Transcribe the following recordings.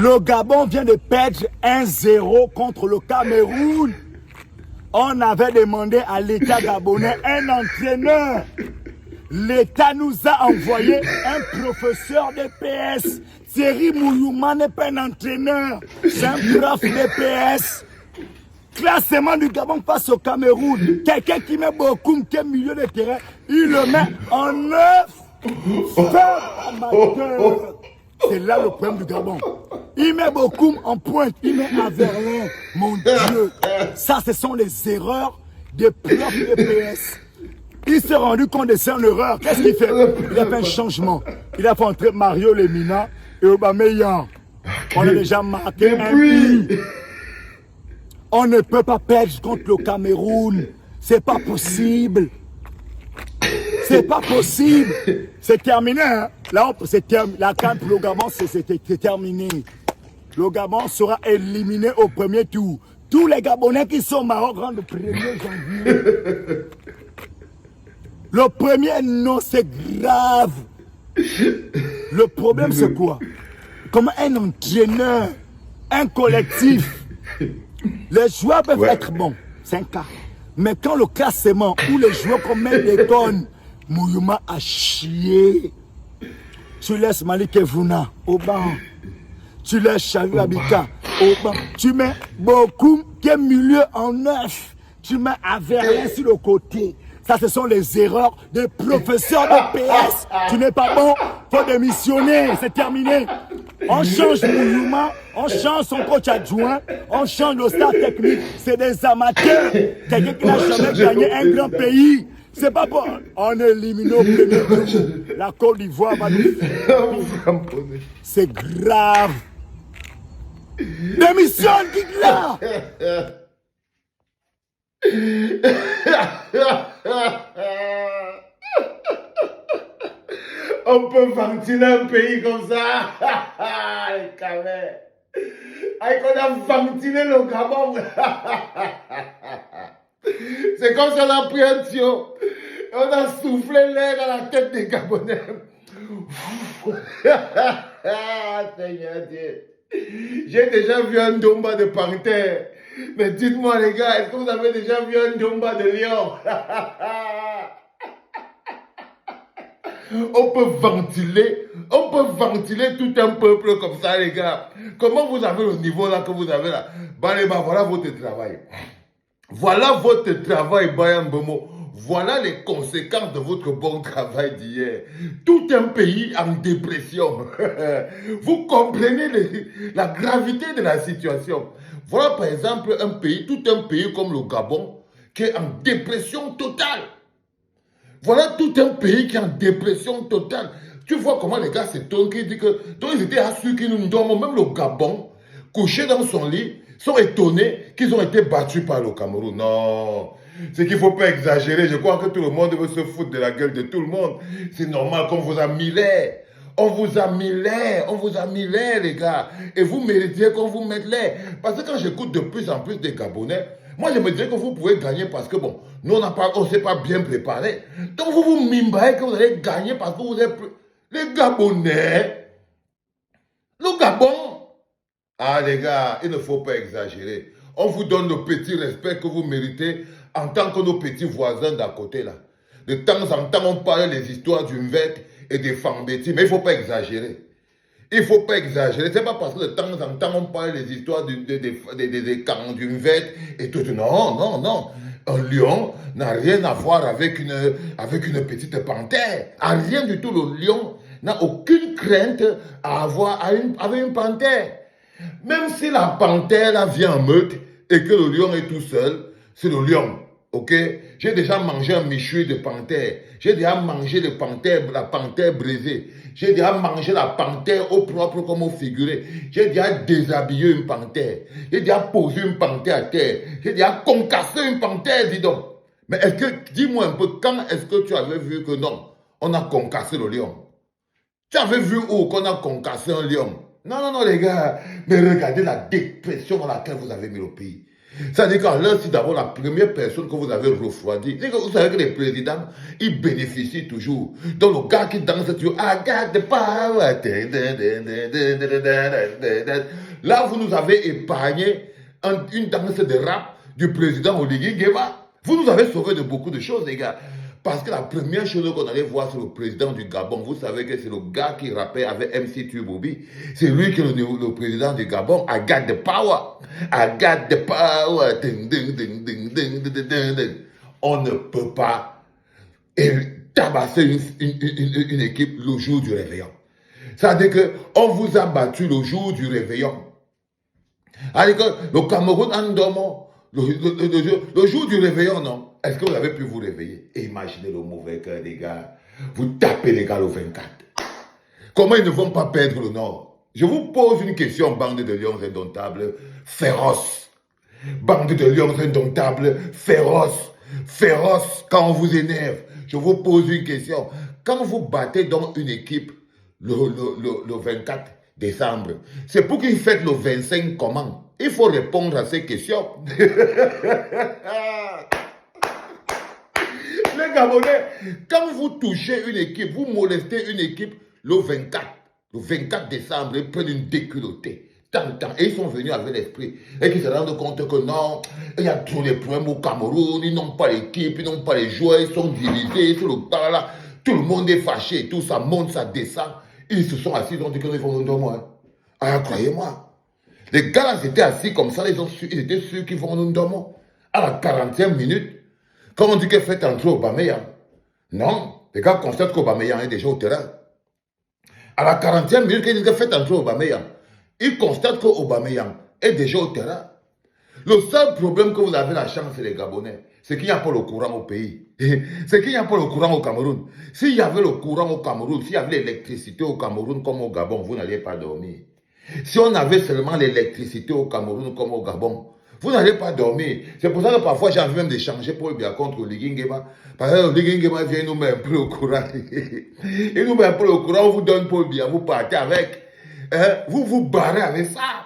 Le Gabon vient de perdre 1-0 contre le Cameroun. On avait demandé à l'État gabonais un entraîneur. L'État nous a envoyé un professeur de PS. Thierry Mouyouma n'est pas un entraîneur, c'est un prof de PS. Classement du Gabon face au Cameroun. Quelqu'un qui met beaucoup de milieu de terrain, il le met en 9. Amateur. C'est là le problème du Gabon. Il met beaucoup en pointe, il met Averlin. Mon Dieu, ça ce sont les erreurs des profs de PS. Il s'est rendu compte de son erreur. Qu'est-ce qu'il fait? Il a fait un changement. Il a fait entrer Mario Lemina et Aubameyang. On a déjà marqué un but. On ne peut pas perdre contre le Cameroun. C'est pas possible. C'est pas possible. C'est terminé. Hein? Là, la CAN pour le Gabon, c'est terminé. Le Gabon sera éliminé au premier tour. Tous les Gabonais qui sont au Maroc rentrent le 1er janvier. Le premier, non, c'est grave. Le problème, c'est quoi? Comme un entraîneur, un collectif, les joueurs peuvent être bons, c'est un cas. Mais quand le classement où les joueurs commettent des tonnes, Mouyouma a chié. Tu laisses Malik Evuna au banc. Tu laisses Chavi Abika au banc. Tu mets beaucoup qui est milieu en 9. Tu mets Averlin sur le côté. Ça, ce sont les erreurs des professeurs de PS. Tu n'es pas bon, faut démissionner, c'est terminé. On change Mouyouma, on change son coach adjoint, on change le staff technique. C'est des amateurs. Quelqu'un qui n'a jamais gagné un grand pays. C'est pas bon. On est éliminé au premier tour. La Côte d'Ivoire va nous... C'est grave. Démissionne, dites-la. On peut ventiler un pays comme ça. Les camés. Avec on a ventilé le Gabon. C'est comme si on a pris un tuyau. On a soufflé l'air dans la tête des Gabonais. Seigneur Dieu. J'ai déjà vu un domba de panthère. Mais dites-moi les gars, est-ce que vous avez déjà vu un domba de lion? On peut ventiler tout un peuple comme ça les gars. Comment vous avez le niveau là que vous avez là? Baleba, voilà votre travail. Voilà votre travail, Bayan Bomo. Voilà les conséquences de votre bon travail d'hier. Tout un pays en dépression. Vous comprenez la gravité de la situation. Voilà par exemple un pays, tout un pays comme le Gabon, qui est en dépression totale. Voilà tout un pays qui est en dépression totale. Tu vois comment les gars s'étonnent, qui disent que donc ils étaient assurés qu'ils nous dorment. Même le Gabon, couché dans son lit, sont étonnés qu'ils ont été battus par le Cameroun. Non, c'est qu'il ne faut pas exagérer. Je crois que tout le monde veut se foutre de la gueule de tout le monde. C'est normal qu'on vous a mis l'air. On vous a mis l'air, les gars. Et vous méritez qu'on vous mette l'air. Parce que quand j'écoute de plus en plus des Gabonais, moi je me dirais que vous pouvez gagner parce que bon, nous on ne s'est pas bien préparé. Donc vous vous mimbrez que vous allez gagner parce que vous êtes... Les Gabonais, le Gabon, ah les gars, il ne faut pas exagérer. On vous donne le petit respect que vous méritez en tant que nos petits voisins d'à côté là. De temps en temps, on parle des histoires du Mvek et des Fambeti, mais il ne faut pas exagérer. Il ne faut pas exagérer. Ce n'est pas parce que de temps en temps, on parle des histoires du Mvek et tout. Non, non, non. Un lion n'a rien à voir avec une petite panthère. Rien du tout. Le lion n'a aucune crainte à avoir avec une panthère. Même si la panthère là, vient en meute et que le lion est tout seul, c'est le lion. Ok? J'ai déjà mangé un méchoui de panthère. J'ai déjà mangé la panthère brisée. J'ai déjà mangé la panthère au propre comme au figuré. J'ai déjà déshabillé une panthère. J'ai déjà posé une panthère à terre. J'ai déjà concassé une panthère, dis donc. Mais est-ce que, dis-moi un peu, quand est-ce que tu avais vu que non, on a concassé le lion? Tu avais vu où qu'on a concassé un lion? Non, non, non, les gars. Mais regardez la dépression dans laquelle vous avez mis le pays. C'est-à-dire qu'en là, si d'abord la première personne que vous avez refroidi, vous savez que les présidents, ils bénéficient toujours. Donc le gars qui danse toujours, I got the power. Là, vous nous avez épargné une danse de rap du président Oligui Nguema. Vous nous avez sauvé de beaucoup de choses, les gars. Parce que la première chose qu'on allait voir, c'est le président du Gabon. Vous savez que c'est le gars qui rappait avec MC Tubobi. C'est lui qui est le président du Gabon. I got the power. I got the power. Ding, ding, ding, ding, ding, ding, ding, ding. On ne peut pas tabasser une équipe le jour du réveillon. C'est-à-dire qu'on vous a battu le jour du réveillon. C'est-à-dire que le Cameroun en dormant, le jour du réveillon, non? Est-ce que vous avez pu vous réveiller? Et imaginez le mauvais cœur des gars. Vous tapez les gars le 24. Comment ils ne vont pas perdre le Nord? Je vous pose une question, bande de lions indomptables, féroces. Bande de lions indomptables, féroces. Féroces quand on vous énerve. Je vous pose une question. Quand vous battez dans une équipe le 24 décembre, c'est pour qu'ils fêtent le 25 comment? Il faut répondre à ces questions. Les Gabonais, quand vous touchez une équipe, vous molestez une équipe le 24 décembre, ils prennent une déculottée. Et ils sont venus avec l'esprit. Et qu'ils se rendent compte que non, il y a tous les problèmes au Cameroun, ils n'ont pas l'équipe, ils n'ont pas les joueurs, ils sont divisés, sur le temps là, tout le monde est fâché, tout ça monte, ça descend. Ils se sont assis, ils ont dit qu'ils vont nous donner. Ah, croyez-moi. Les gars là, étaient assis comme ça, ils étaient sûrs qu'ils vont nous donner. À la 40e minute, quand on dit que faites entrer Aubameyang, non, les gars constatent qu'Aubameyang est déjà au terrain. À la 40e minute, quand ils disent que faites entrer Aubameyang, ils constatent qu'Aubameyang est déjà au terrain. Le seul problème que vous avez la chance, les Gabonais, c'est qu'il n'y a pas le courant au pays. C'est qu'il n'y a pas le courant au Cameroun. S'il y avait le courant au Cameroun, s'il y avait l'électricité au Cameroun comme au Gabon, vous n'alliez pas dormir. Si on avait seulement l'électricité au Cameroun comme au Gabon, vous n'allez pas dormir. C'est pour ça que parfois j'ai envie même de changer pour bien contre Oligui Nguema. Parce que Oligui Nguema vient nous mettre un peu au courant. Il nous met un peu au courant, on vous donne Paul Biya, vous partez avec. Vous vous barrez avec ça.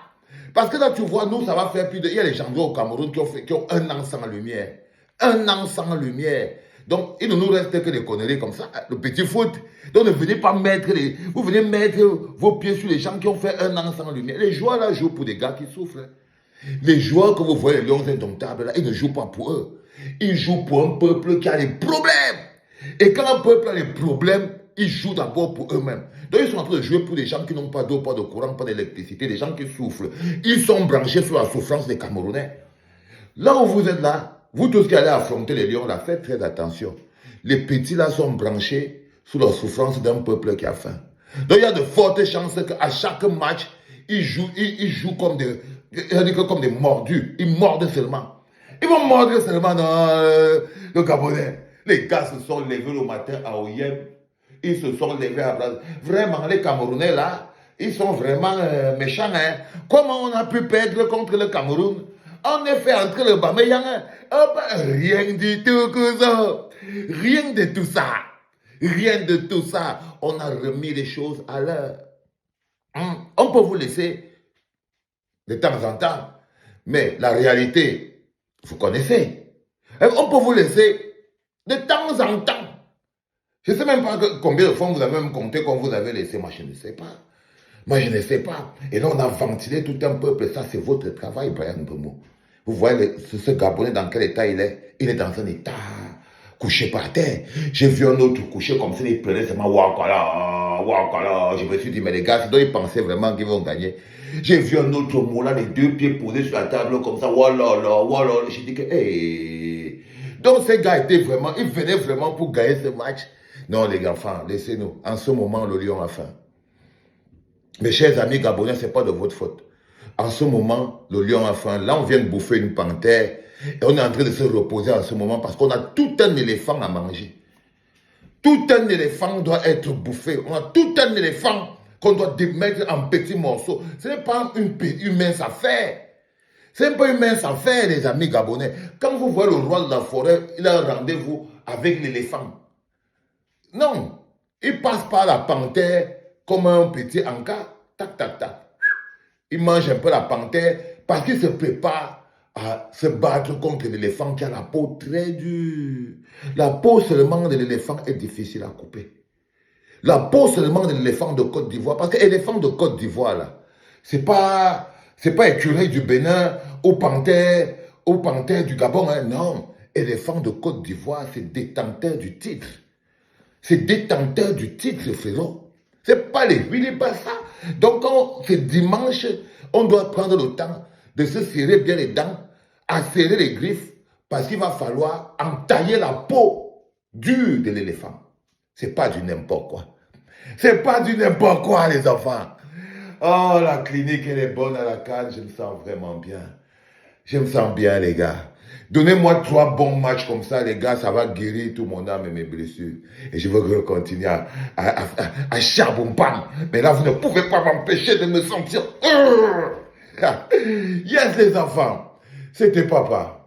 Parce que là, tu vois, nous, ça va faire plus de... Il y a les gens au Cameroun qui ont 1 an sans lumière. 1 an sans lumière. Donc, il ne nous reste que des conneries comme ça, le petit foot. Donc, ne venez pas mettre vous venez mettre vos pieds sur les gens qui ont fait 1 an sans lumière. Les joueurs là jouent pour des gars qui souffrent. Les joueurs que vous voyez, les lions indomptables, là, ils ne jouent pas pour eux. Ils jouent pour un peuple qui a des problèmes. Et quand un peuple a des problèmes, ils jouent d'abord pour eux-mêmes. Donc ils sont en train de jouer pour des gens qui n'ont pas d'eau, pas de courant, pas d'électricité, des gens qui souffrent. Ils sont branchés sur la souffrance des Camerounais. Là où vous êtes là, vous tous qui allez affronter les lions, là, faites très attention. Les petits là sont branchés sur la souffrance d'un peuple qui a faim. Donc il y a de fortes chances qu'à chaque match, ils jouent comme des mordus. Ils mordent seulement. Ils vont mordre seulement dans le Gabonais. Les gars se sont levés le matin à Oyem. Ils se sont levés à Braz. Vraiment, les Camerounais là, ils sont vraiment méchants. Hein? Comment on a pu perdre contre le Cameroun? On a fait entrer le Aubameyang. Rien du tout que ça. Rien de tout ça. Rien de tout ça. On a remis les choses à l'heure. On peut vous laisser de temps en temps. Mais la réalité, vous connaissez. On peut vous laisser de temps en temps. Je ne sais même pas combien de fois vous avez même compté quand vous avez laissé. Moi, je ne sais pas. Moi, je ne sais pas. Et là, on a ventilé tout un peuple. Ça, c'est votre travail, Brian Mbeumo. Vous voyez ce Gabonais dans quel état il est? Il est dans un état couché par terre. J'ai vu un autre couché comme ça, il prenait seulement Wakala. Je me suis dit, mais les gars, c'est donc ils pensaient vraiment qu'ils vont gagner. J'ai vu un autre mot là, les 2 pieds posés sur la table comme ça. Voilà. J'ai dit que, hey. Donc ces gars étaient vraiment, ils venaient vraiment pour gagner ce match. Non, les gars, enfin, laissez-nous. En ce moment, le lion a faim. Mes chers amis gabonais, ce n'est pas de votre faute. En ce moment, le lion a faim. Là, on vient de bouffer une panthère. Et on est en train de se reposer en ce moment parce qu'on a tout un éléphant à manger. Tout un éléphant doit être bouffé. On a tout un éléphant qu'on doit mettre en petits morceaux. Ce n'est pas une mince affaire. Ce n'est pas une mince affaire, les amis gabonais. Quand vous voyez le roi de la forêt, il a un rendez-vous avec l'éléphant. Non. Il passe par la panthère comme un petit encas. Tac, tac, tac. Il mange un peu la panthère parce qu'il se prépare à se battre contre l'éléphant qui a la peau très dure. La peau seulement de l'éléphant est difficile à couper. La peau seulement de l'éléphant de Côte d'Ivoire, parce que l'éléphant de Côte d'Ivoire, là, c'est pas écureuil du Bénin ou panthère du Gabon, hein, non. Éléphant de Côte d'Ivoire, c'est détenteur du titre. C'est détenteur du titre, frérot. C'est pas les huiles, pas ça. Donc, quand c'est dimanche, on doit prendre le temps de se serrer bien les dents, à serrer les griffes, parce qu'il va falloir entailler la peau dure de l'éléphant. C'est pas du n'importe quoi. C'est pas du n'importe quoi, les enfants. Oh, la clinique, elle est bonne à la canne, je me sens vraiment bien. Je me sens bien, les gars. Donnez-moi 3 bons matchs comme ça, les gars, ça va guérir tout mon âme et mes blessures. Et je veux continuer à charbonner. Mais là, vous ne pouvez pas m'empêcher de me sentir... Yes, les enfants, c'était papa.